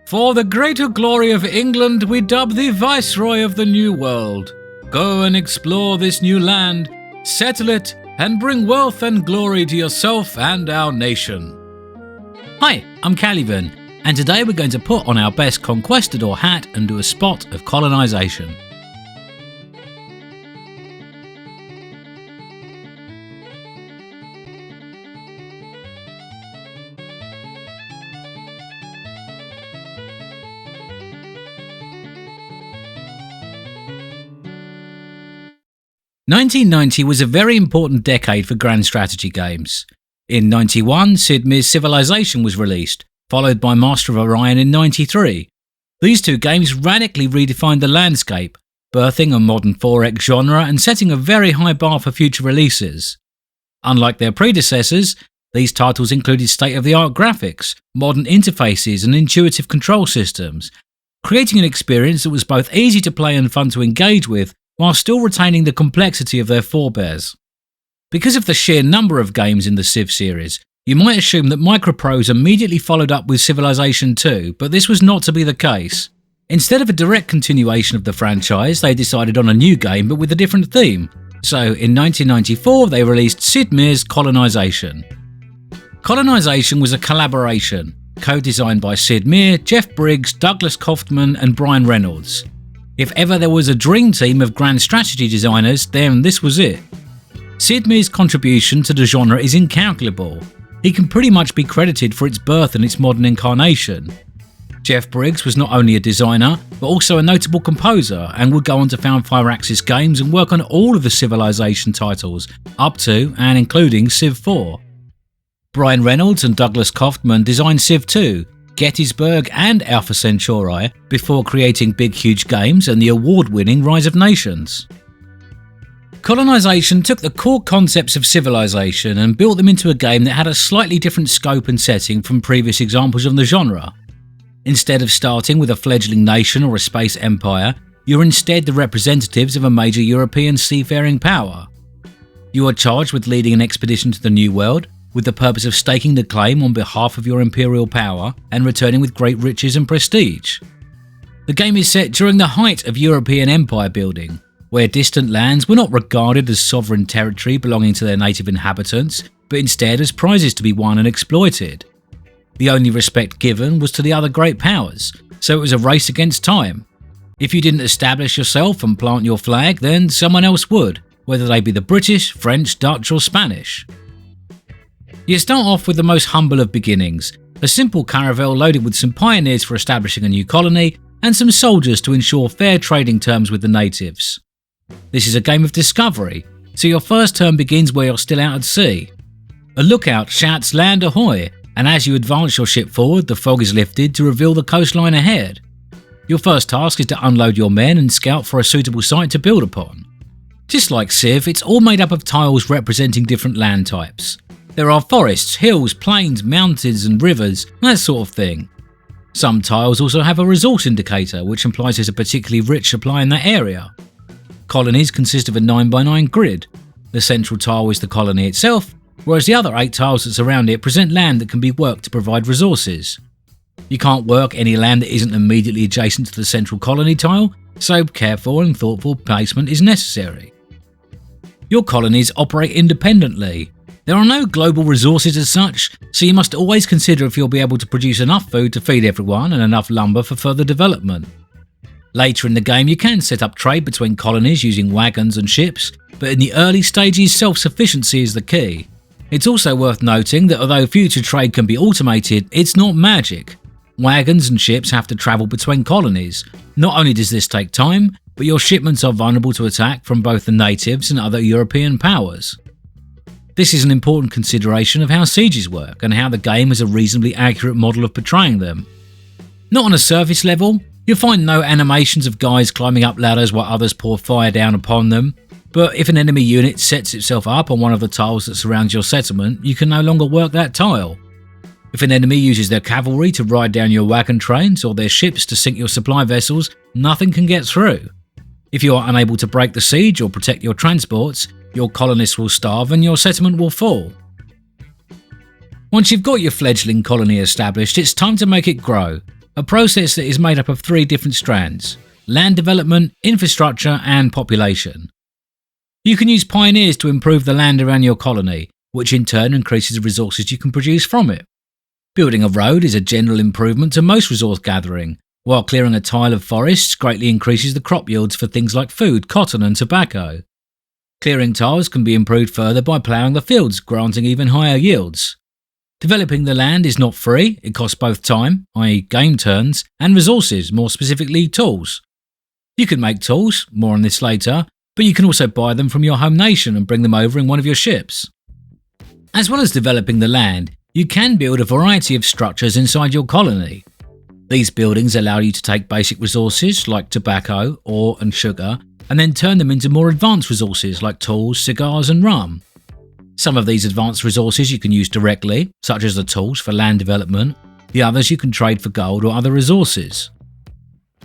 For the greater glory of England, we dub thee Viceroy of the New World. Go and explore this new land, settle it, and bring wealth and glory to yourself and our nation. Hi, I'm Caliban, and today we're going to put on our best conquistador hat and do a spot of colonization. "1990 was a very important decade for grand strategy games. In 91, Sid Meier's Civilization was released, followed by Master of Orion in 93. These two games radically redefined the landscape, birthing a modern 4X genre and setting a very high bar for future releases. Unlike their predecessors, these titles included state-of-the-art graphics, modern interfaces and intuitive control systems, creating an experience that was both easy to play and fun to engage with, while still retaining the complexity of their forebears. Because of the sheer number of games in the Civ series, you might assume that Microprose immediately followed up with Civilization 2, but this was not to be the case. Instead of a direct continuation of the franchise, they decided on a new game but with a different theme. So in 1994 they released Sid Meier's Colonization. Colonization was a collaboration, co-designed by Sid Meier, Jeff Briggs, Douglas Kaufman and Brian Reynolds. If ever there was a dream team of grand strategy designers, then this was it. Sid Meier's contribution to the genre is incalculable. He can pretty much be credited for its birth and its modern incarnation. Jeff Briggs was not only a designer, but also a notable composer and would go on to found Firaxis Games and work on all of the Civilization titles, up to and including Civ 4. Brian Reynolds and Douglas Kaufman designed Civ 2, Gettysburg and Alpha Centauri before creating Big Huge Games and the award-winning Rise of Nations. Colonization took the core concepts of Civilization and built them into a game that had a slightly different scope and setting from previous examples of the genre. Instead of starting with a fledgling nation or a space empire, you're instead the representatives of a major European seafaring power. You are charged with leading an expedition to the New World, with the purpose of staking the claim on behalf of your imperial power and returning with great riches and prestige. The game is set during the height of European empire building, where distant lands were not regarded as sovereign territory belonging to their native inhabitants, but instead as prizes to be won and exploited. The only respect given was to the other great powers, so it was a race against time. If you didn't establish yourself and plant your flag, then someone else would, whether they be the British, French, Dutch or Spanish. You start off with the most humble of beginnings, a simple caravel loaded with some pioneers for establishing a new colony and some soldiers to ensure fair trading terms with the natives. This is a game of discovery, so your first turn begins where you're still out at sea. A lookout shouts "Land ahoy!" and as you advance your ship forward, the fog is lifted to reveal the coastline ahead. Your first task is to unload your men and scout for a suitable site to build upon. Just like Civ, it's all made up of tiles representing different land types. There are forests, hills, plains, mountains and rivers, that sort of thing. Some tiles also have a resource indicator, which implies there's a particularly rich supply in that area. Colonies consist of a 9x9 grid. The central tile is the colony itself, whereas the other 8 tiles that surround it present land that can be worked to provide resources. You can't work any land that isn't immediately adjacent to the central colony tile, so careful and thoughtful placement is necessary. Your colonies operate independently. There are no global resources as such, so you must always consider if you'll be able to produce enough food to feed everyone and enough lumber for further development. Later in the game you can set up trade between colonies using wagons and ships, but in the early stages self-sufficiency is the key. It's also worth noting that although future trade can be automated, it's not magic. Wagons and ships have to travel between colonies. Not only does this take time, but your shipments are vulnerable to attack from both the natives and other European powers. This is an important consideration of how sieges work and how the game has a reasonably accurate model of portraying them. Not on a surface level, you'll find no animations of guys climbing up ladders while others pour fire down upon them, but if an enemy unit sets itself up on one of the tiles that surrounds your settlement, you can no longer work that tile. If an enemy uses their cavalry to ride down your wagon trains or their ships to sink your supply vessels, nothing can get through. If you are unable to break the siege or protect your transports, your colonists will starve and your settlement will fall. Once you've got your fledgling colony established, it's time to make it grow. a process that is made up of 3 different strands: land development, infrastructure, and population. You can use pioneers to improve the land around your colony, which in turn increases the resources you can produce from it. Building a road is a general improvement to most resource gathering, while clearing a tile of forests greatly increases the crop yields for things like food, cotton, and tobacco. Clearing tiles can be improved further by ploughing the fields, granting even higher yields. Developing the land is not free, it costs both time, i.e. game turns, and resources, more specifically tools. You can make tools, more on this later, but you can also buy them from your home nation and bring them over in one of your ships. As well as developing the land, you can build a variety of structures inside your colony. These buildings allow you to take basic resources like tobacco, ore and sugar, and then turn them into more advanced resources like tools, cigars and rum. Some of these advanced resources you can use directly, such as the tools for land development. The others you can trade for gold or other resources.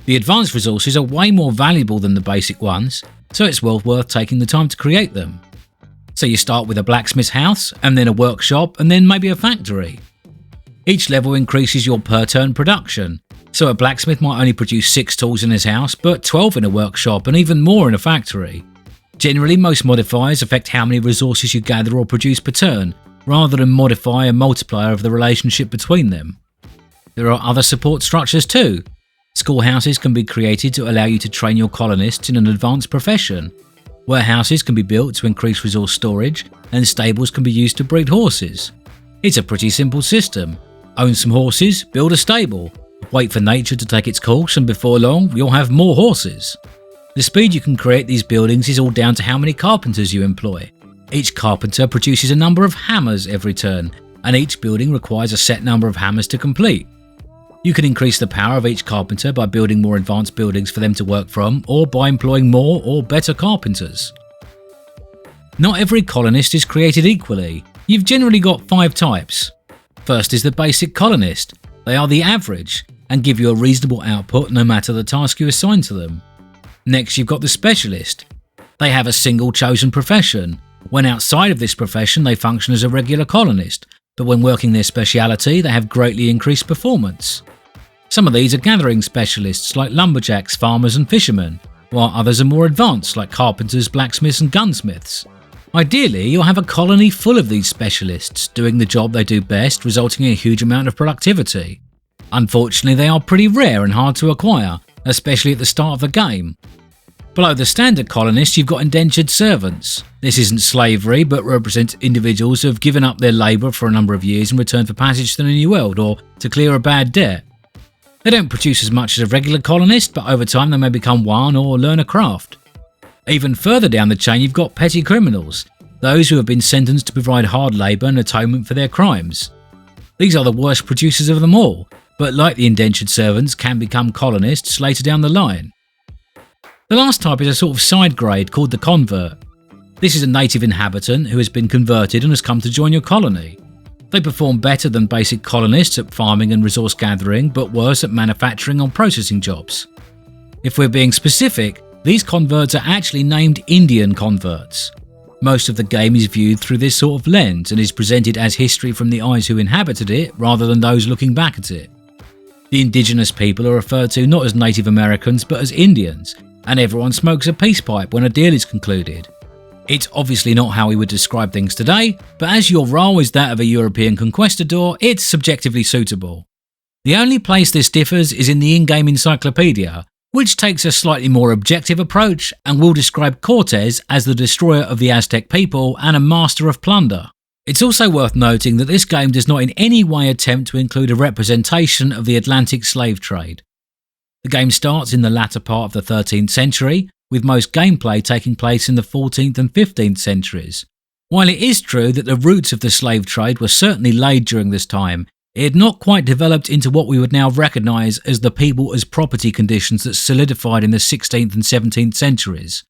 The advanced resources are way more valuable than the basic ones, so it's well worth taking the time to create them. So you start with a blacksmith's house, and then a workshop, and then maybe a factory. Each level increases your per turn production, so a blacksmith might only produce 6 tools in his house, but 12 in a workshop and even more in a factory. Generally, most modifiers affect how many resources you gather or produce per turn, rather than modify a multiplier of the relationship between them. There are other support structures too. Schoolhouses can be created to allow you to train your colonists in an advanced profession. Warehouses can be built to increase resource storage, and stables can be used to breed horses. It's a pretty simple system. Own some horses, build a stable, wait for nature to take its course, and before long you'll have more horses. The speed you can create these buildings is all down to how many carpenters you employ. Each carpenter produces a number of hammers every turn, and each building requires a set number of hammers to complete. You can increase the power of each carpenter by building more advanced buildings for them to work from, or by employing more or better carpenters. Not every colonist is created equally. You've generally got 5 types. First is the basic colonist. They are the average, and give you a reasonable output no matter the task you assign to them. Next you've got the specialist. They have a single chosen profession. When outside of this profession they function as a regular colonist, but when working their speciality they have greatly increased performance. Some of these are gathering specialists like lumberjacks, farmers and fishermen, while others are more advanced like carpenters, blacksmiths and gunsmiths. Ideally, you'll have a colony full of these specialists doing the job they do best, resulting in a huge amount of productivity. Unfortunately, they are pretty rare and hard to acquire, especially at the start of the game. Below the standard colonists, you've got indentured servants. This isn't slavery, but represents individuals who have given up their labour for a number of years in return for passage to the New World or to clear a bad debt. They don't produce as much as a regular colonist, but over time they may become one or learn a craft. Even further down the chain you've got petty criminals, those who have been sentenced to provide hard labour and atonement for their crimes. These are the worst producers of them all, but like the indentured servants can become colonists later down the line. The last type is a sort of side grade called the convert. This is a native inhabitant who has been converted and has come to join your colony. They perform better than basic colonists at farming and resource gathering, but worse at manufacturing or processing jobs. If we're being specific, these converts are actually named Indian converts. Most of the game is viewed through this sort of lens and is presented as history from the eyes who inhabited it rather than those looking back at it. The indigenous people are referred to not as Native Americans but as Indians, and everyone smokes a peace pipe when a deal is concluded. It's obviously not how we would describe things today, but as your role is that of a European conquistador, it's subjectively suitable. The only place this differs is in the in-game encyclopedia, which takes a slightly more objective approach and will describe Cortes as the destroyer of the Aztec people and a master of plunder. It's also worth noting that this game does not in any way attempt to include a representation of the Atlantic slave trade. The game starts in the latter part of the 13th century, with most gameplay taking place in the 14th and 15th centuries. While it is true that the roots of the slave trade were certainly laid during this time, it had not quite developed into what we would now recognise as the people as property conditions that solidified in the 16th and 17th centuries.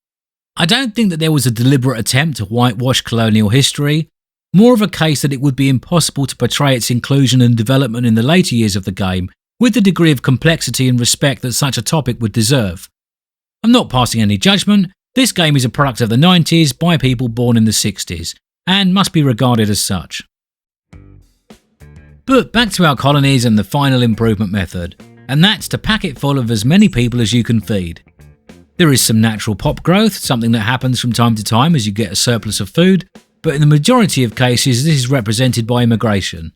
I don't think that there was a deliberate attempt to whitewash colonial history, more of a case that it would be impossible to portray its inclusion and development in the later years of the game with the degree of complexity and respect that such a topic would deserve. I'm not passing any judgment. This game is a product of the 90s by people born in the 60s, and must be regarded as such. But back to our colonies and the final improvement method. and that's to pack it full of as many people as you can feed. There is some natural pop growth, something that happens from time to time as you get a surplus of food, but in the majority of cases this is represented by immigration.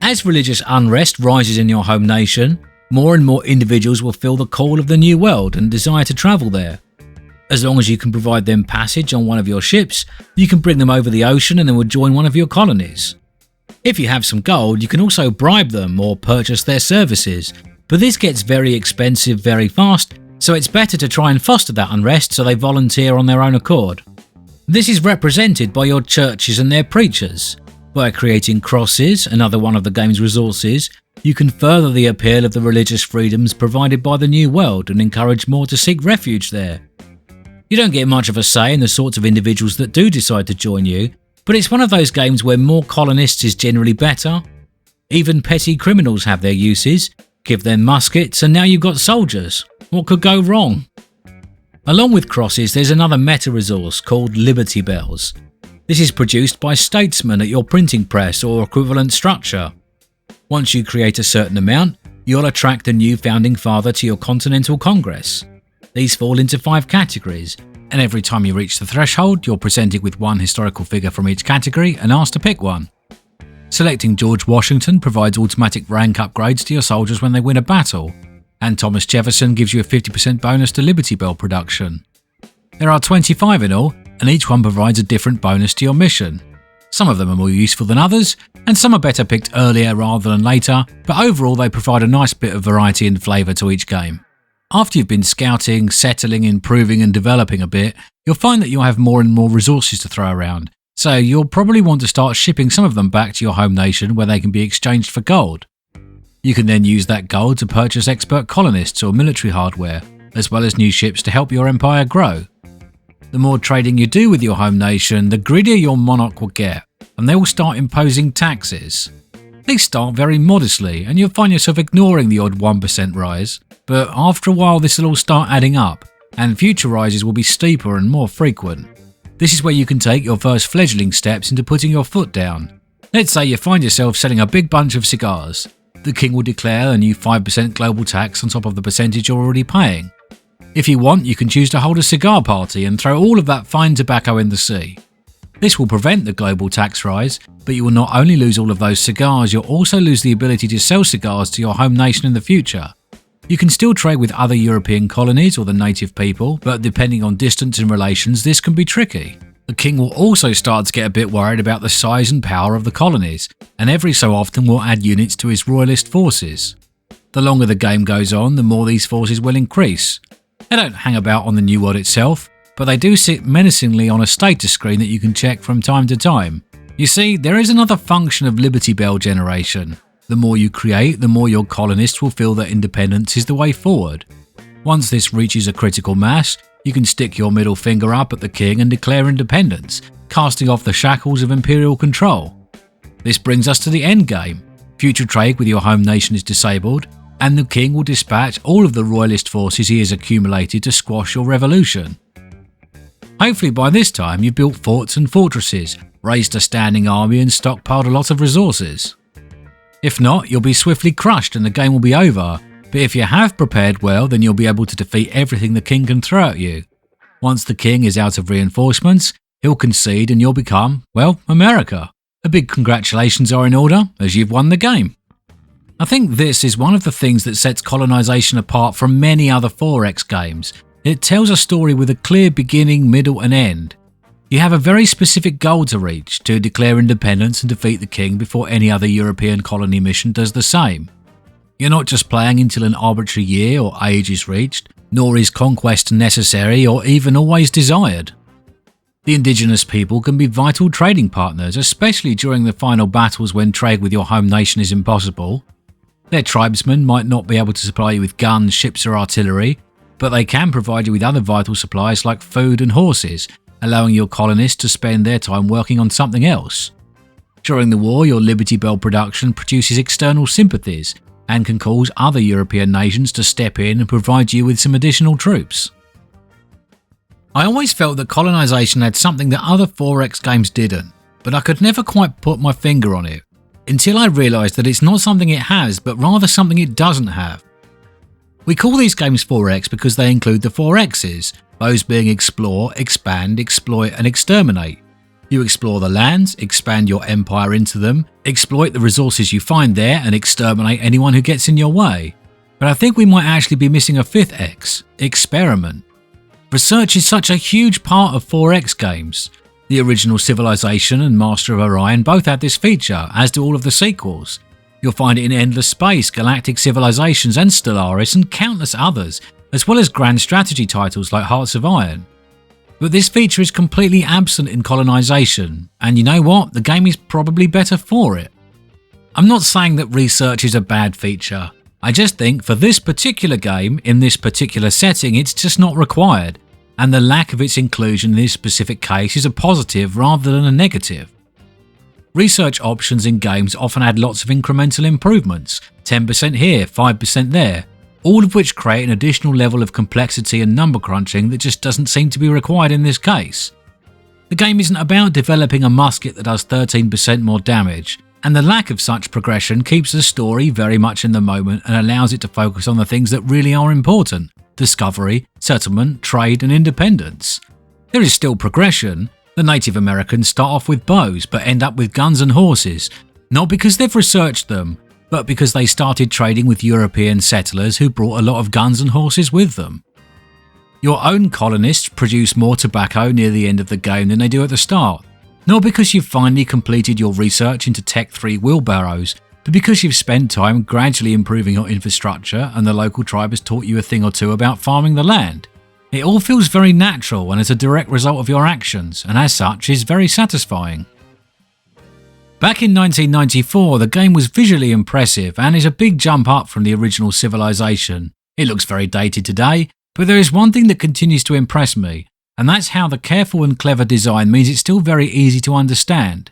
As religious unrest rises in your home nation, more and more individuals will feel the call of the new world and desire to travel there. As long as you can provide them passage on one of your ships, you can bring them over the ocean and they will join one of your colonies. If you have some gold, you can also bribe them or purchase their services, but this gets very expensive very fast, so it's better to try and foster that unrest so they volunteer on their own accord. This is represented by your churches and their preachers. By creating crosses, another one of the game's resources, you can further the appeal of the religious freedoms provided by the New World and encourage more to seek refuge there. You don't get much of a say in the sorts of individuals that do decide to join you, but it's one of those games where more colonists is generally better. Even petty criminals have their uses. Give them muskets and now you've got soldiers. What could go wrong? Along with crosses, there's another meta resource called Liberty Bells. This is produced by statesmen at your printing press or equivalent structure. Once you create a certain amount, you'll attract a new founding father to your Continental Congress. These fall into 5 categories, and every time you reach the threshold, you're presented with one historical figure from each category and asked to pick one. Selecting George Washington provides automatic rank upgrades to your soldiers when they win a battle, and Thomas Jefferson gives you a 50% bonus to Liberty Bell production. There are 25 in all, and each one provides a different bonus to your mission. Some of them are more useful than others, and some are better picked earlier rather than later, but overall they provide a nice bit of variety and flavour to each game. After you've been scouting, settling, improving and developing a bit, you'll find that you'll have more and more resources to throw around, so you'll probably want to start shipping some of them back to your home nation where they can be exchanged for gold. You can then use that gold to purchase expert colonists or military hardware, as well as new ships to help your empire grow. The more trading you do with your home nation, the greedier your monarch will get, and they will start imposing taxes. These start very modestly, and you'll find yourself ignoring the odd 1% rise, but after a while this will all start adding up, and future rises will be steeper and more frequent. This is where you can take your first fledgling steps into putting your foot down. Let's say you find yourself selling a big bunch of cigars. The king will declare a new 5% global tax on top of the percentage you're already paying. If you want, you can choose to hold a cigar party and throw all of that fine tobacco in the sea. This will prevent the global tax rise, but you will not only lose all of those cigars, you'll also lose the ability to sell cigars to your home nation in the future. You can still trade with other European colonies or the native people, but depending on distance and relations, this can be tricky. The king will also start to get a bit worried about the size and power of the colonies, and every so often will add units to his royalist forces. The longer the game goes on, the more these forces will increase. They don't hang about on the New World itself, but they do sit menacingly on a status screen that you can check from time to time. You see, there is another function of Liberty Bell generation. The more you create, the more your colonists will feel that independence is the way forward. Once this reaches a critical mass, you can stick your middle finger up at the king and declare independence, casting off the shackles of imperial control. This brings us to the end game. Future trade with your home nation is disabled, and the king will dispatch all of the royalist forces he has accumulated to squash your revolution. Hopefully by this time you've built forts and fortresses, raised a standing army and stockpiled a lot of resources. If not, you'll be swiftly crushed and the game will be over, but if you have prepared well, then you'll be able to defeat everything the king can throw at you. Once the king is out of reinforcements, he'll concede and you'll become, well, America. A big congratulations are in order, as you've won the game. I think this is one of the things that sets Colonization apart from many other 4X games. It tells a story with a clear beginning, middle and end. You have a very specific goal to reach, to declare independence and defeat the king before any other European colony mission does the same. You're not just playing until an arbitrary year or age is reached, nor is conquest necessary or even always desired. The indigenous people can be vital trading partners, especially during the final battles when trade with your home nation is impossible. Their tribesmen might not be able to supply you with guns, ships or artillery, but they can provide you with other vital supplies like food and horses, allowing your colonists to spend their time working on something else. During the war, your Liberty Bell production produces external sympathies and can cause other European nations to step in and provide you with some additional troops. I always felt that Colonization had something that other 4X games didn't, but I could never quite put my finger on it. until I realised that it's not something it has, but rather something it doesn't have. We call these games 4X because they include the 4 X's, those being explore, expand, exploit and exterminate. You explore the lands, expand your empire into them, exploit the resources you find there and exterminate anyone who gets in your way. But I think we might actually be missing a 5th X, experiment. Research is such a huge part of 4X games. The original Civilization and Master of Orion both had this feature, as do all of the sequels. You'll find it in Endless Space, Galactic Civilizations and Stellaris and countless others, as well as grand strategy titles like Hearts of Iron. But this feature is completely absent in Colonization, and you know what? The game is probably better for it. I'm not saying that research is a bad feature. I just think for this particular game, in this particular setting, it's just not required, and the lack of its inclusion in this specific case is a positive rather than a negative. Research options in games often add lots of incremental improvements, 10% here, 5% there, all of which create an additional level of complexity and number crunching that just doesn't seem to be required in this case. The game isn't about developing a musket that does 13% more damage, and the lack of such progression keeps the story very much in the moment and allows it to focus on the things that really are important: discovery, settlement, trade and independence. There is still progression. The Native Americans start off with bows but end up with guns and horses, not because they've researched them, but because they started trading with European settlers who brought a lot of guns and horses with them. Your own colonists produce more tobacco near the end of the game than they do at the start, not because you've finally completed your research into Tech 3 wheelbarrows, but because you've spent time gradually improving your infrastructure and the local tribe has taught you a thing or two about farming the land. It all feels very natural and is a direct result of your actions, and as such is very satisfying. Back in 1994, the game was visually impressive and is a big jump up from the original Civilization. It looks very dated today, but there is one thing that continues to impress me, and that's how the careful and clever design means it's still very easy to understand.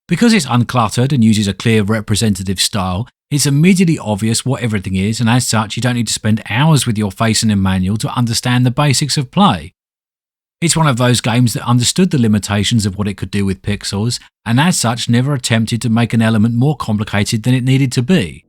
Because it's uncluttered and uses a clear representative style, it's immediately obvious what everything is, and as such you don't need to spend hours with your face in a manual to understand the basics of play. It's one of those games that understood the limitations of what it could do with pixels, and as such never attempted to make an element more complicated than it needed to be.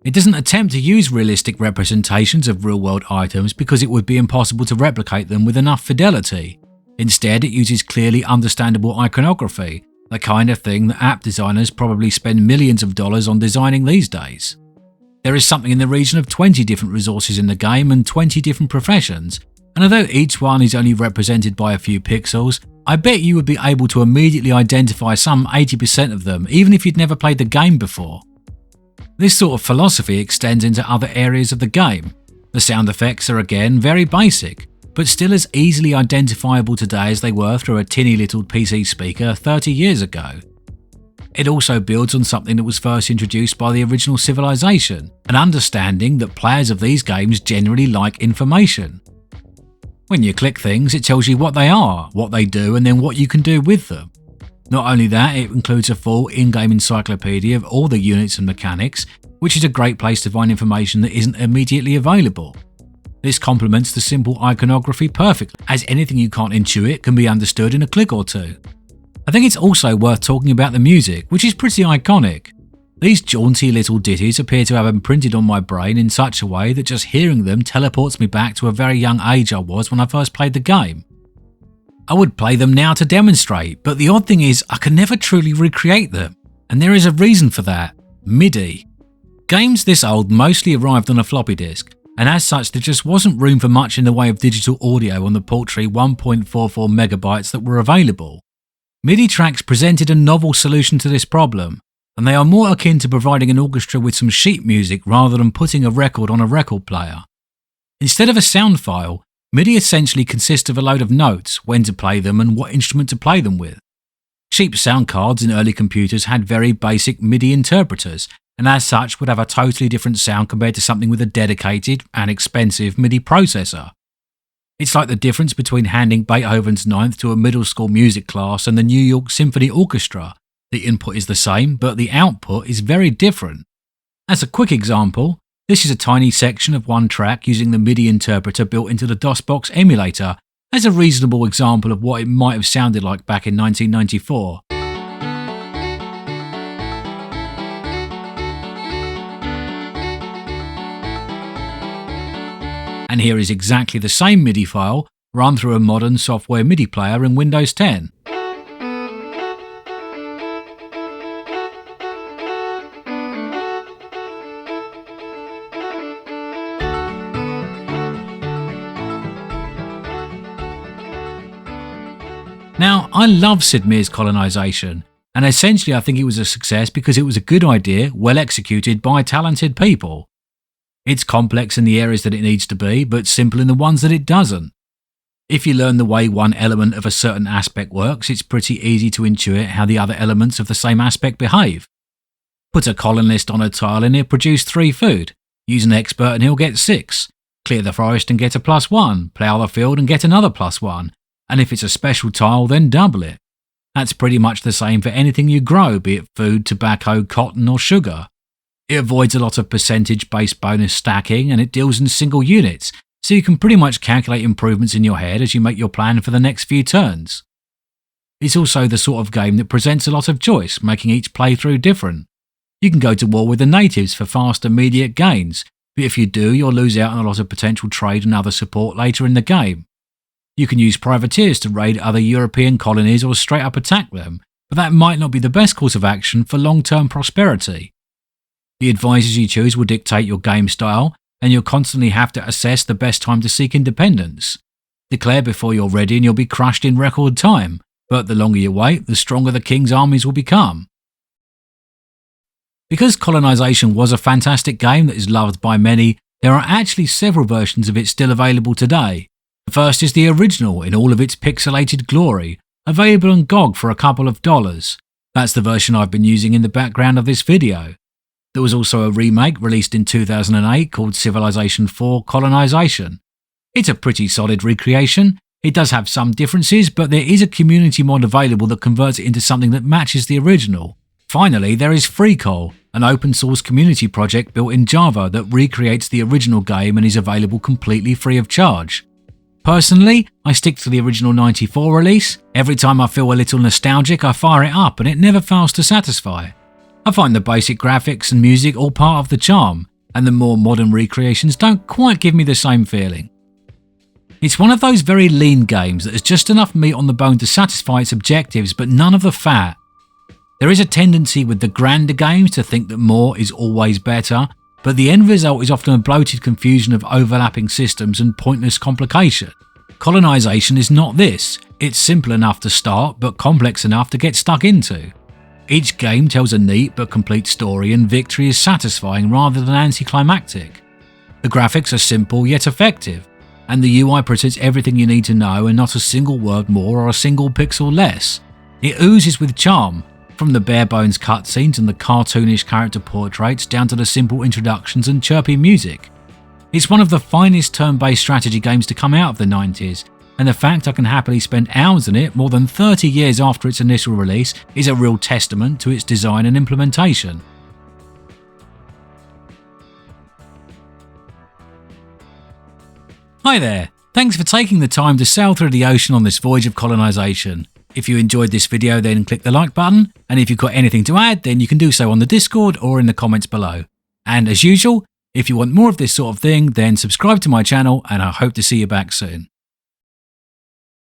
It doesn't attempt to use realistic representations of real-world items because it would be impossible to replicate them with enough fidelity. Instead, it uses clearly understandable iconography, the kind of thing that app designers probably spend millions of dollars on designing these days. There is something in the region of 20 different resources in the game and 20 different professions, and although each one is only represented by a few pixels, I bet you would be able to immediately identify some 80% of them even if you'd never played the game before. This sort of philosophy extends into other areas of the game. The sound effects are again very basic, but still as easily identifiable today as they were through a tinny little PC speaker 30 years ago. It also builds on something that was first introduced by the original Civilization, an understanding that players of these games generally like information. When you click things, it tells you what they are, what they do, and then what you can do with them. Not only that, it includes a full in-game encyclopedia of all the units and mechanics, which is a great place to find information that isn't immediately available. This complements the simple iconography perfectly, as anything you can't intuit can be understood in a click or two. I think it's also worth talking about the music, which is pretty iconic. These jaunty little ditties appear to have imprinted on my brain in such a way that just hearing them teleports me back to a very young age I was when I first played the game. I would play them now to demonstrate, but the odd thing is I can never truly recreate them, and there is a reason for that: MIDI. Games this old mostly arrived on a floppy disk, and as such there just wasn't room for much in the way of digital audio on the paltry 1.44 megabytes that were available. MIDI tracks presented a novel solution to this problem, and they are more akin to providing an orchestra with some sheet music rather than putting a record on a record player. Instead of a sound file, MIDI essentially consists of a load of notes, when to play them and what instrument to play them with. Cheap sound cards in early computers had very basic MIDI interpreters, and as such would have a totally different sound compared to something with a dedicated and expensive MIDI processor. It's like the difference between handing Beethoven's Ninth to a middle school music class and the New York Symphony Orchestra. The input is the same, but the output is very different. As a quick example, this is a tiny section of one track using the MIDI interpreter built into the DOSBox emulator as a reasonable example of what it might have sounded like back in 1994. and here is exactly the same MIDI file run through a modern software MIDI player in Windows 10. Now, I love Sid Meier's Colonization, and essentially I think it was a success because it was a good idea, well executed by talented people. It's complex in the areas that it needs to be, but simple in the ones that it doesn't. If you learn the way one element of a certain aspect works, it's pretty easy to intuit how the other elements of the same aspect behave. Put a colonist on a tile and he'll produce 3 food. Use an expert and he'll get 6. Clear the forest and get a +1. Plough the field and get another +1. And if it's a special tile, then double it. That's pretty much the same for anything you grow, be it food, tobacco, cotton or sugar. It avoids a lot of percentage-based bonus stacking and it deals in single units, so you can pretty much calculate improvements in your head as you make your plan for the next few turns. It's also the sort of game that presents a lot of choice, making each playthrough different. You can go to war with the natives for fast, immediate gains, but if you do, you'll lose out on a lot of potential trade and other support later in the game. You can use privateers to raid other European colonies or straight up attack them, but that might not be the best course of action for long-term prosperity. The advisors you choose will dictate your game style, and you'll constantly have to assess the best time to seek independence. Declare before you're ready and you'll be crushed in record time, but the longer you wait, the stronger the king's armies will become. Because Colonization was a fantastic game that is loved by many, there are actually several versions of it still available today. The first is the original in all of its pixelated glory, available on GOG for a couple of dollars. That's the version I've been using in the background of this video. There was also a remake released in 2008 called Civilization 4 Colonization. It's a pretty solid recreation. It does have some differences, but there is a community mod available that converts it into something that matches the original. Finally, there is FreeCol, an open source community project built in Java that recreates the original game and is available completely free of charge. Personally, I stick to the original 94 release. Every time I feel a little nostalgic, I fire it up and it never fails to satisfy. I find the basic graphics and music all part of the charm, and the more modern recreations don't quite give me the same feeling. It's one of those very lean games that has just enough meat on the bone to satisfy its objectives, but none of the fat. There is a tendency with the grander games to think that more is always better, but the end result is often a bloated confusion of overlapping systems and pointless complication. Colonization is not this. It's simple enough to start, but complex enough to get stuck into. Each game tells a neat but complete story, and victory is satisfying rather than anticlimactic. The graphics are simple yet effective, and the UI presents everything you need to know and not a single word more or a single pixel less. It oozes with charm, from the bare-bones cutscenes and the cartoonish character portraits down to the simple introductions and chirpy music. It's one of the finest turn-based strategy games to come out of the 90s, and the fact I can happily spend hours in it more than 30 years after its initial release is a real testament to its design and implementation. Hi there, thanks for taking the time to sail through the ocean on this voyage of colonization. If you enjoyed this video, then click the like button, and if you've got anything to add, then you can do so on the Discord or in the comments below. And as usual, if you want more of this sort of thing, then subscribe to my channel, and I hope to see you back soon.